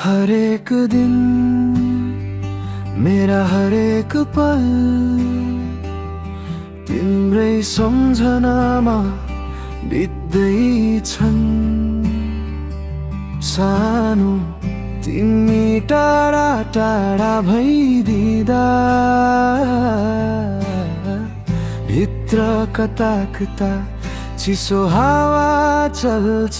हरेक दिन मेरा हरेक पल तिम्रै सम्झनामा बित्दैछन्। सानो तिमी टाढा टाढा भइदिँदा भित्र कता कता चिसो हावा चल्छ।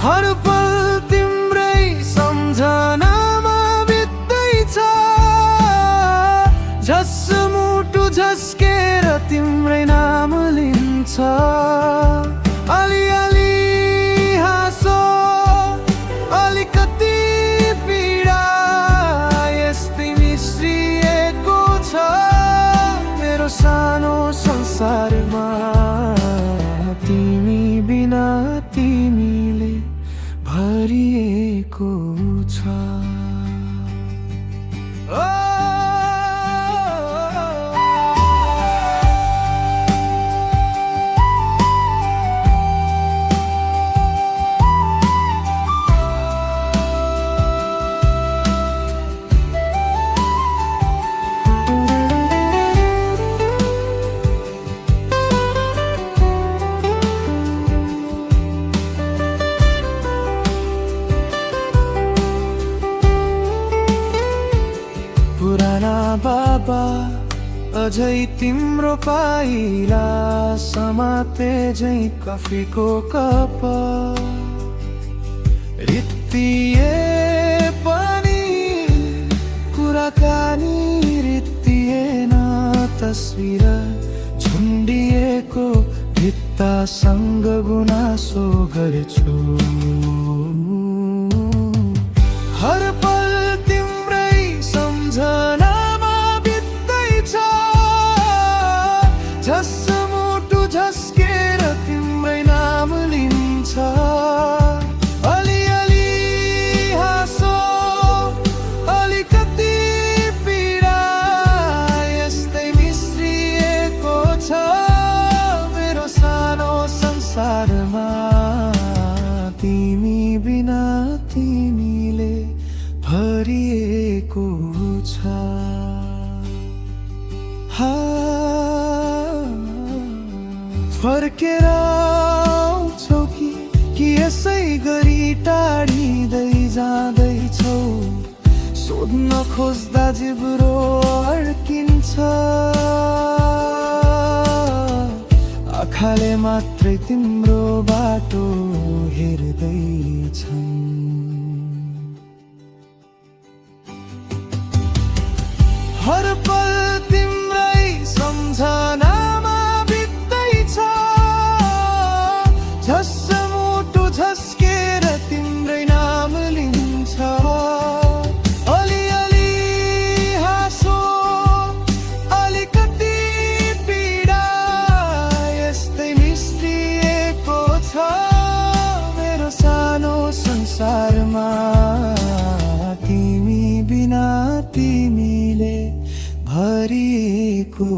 हर पल तिम्रै सम्झनामा बित्दैछ। झस्मुटु झस्केर तिम्रै नाम लिन्छ। अलिअलि हाँसो अलिकति पीडा यस्तै मिश्रिएको छ मेरो सानो संसारमा। तिमी बिना तिमीले भरिएको छ। पुराना बाबा अझै तिम्रो पाइला समाते झै कफीको कप। रित्तिए पनि कुराकानी रित्तिएन। तस्बिर झुन्डिएको भित्तासँग गुनासो गर्छु। हर पल तिम्रै सम्झनामा बित्दैछ। झस्मुटु झस्केर तिम्रै नाम लिन्छ। अलिअलि हाँसो अलिकति पीडा यस्तै मिश्रिएको छ मेरो सानो संसारमा। तिमी बिना तिमीले भरिएको छ। फर्केर आउँछौ कि यसै गरी टाढिँदै जाँदैछौ। सोध्न खोज्दा जिब्रो अड्किन्छ। आँखाले मात्रै तिम्रो बाटो हेर्दैछन्। हर पल तिम्रै सम्झनामा बित्दैछ। झस्मुटु झस्केर तिम्रै नाम लिन्छ। अलिअलि हाँसो अलिकति पीडा यस्तै मिश्रिएको छ मेरो सानो संसारमा। तिमी बिना तिमीले भरिएको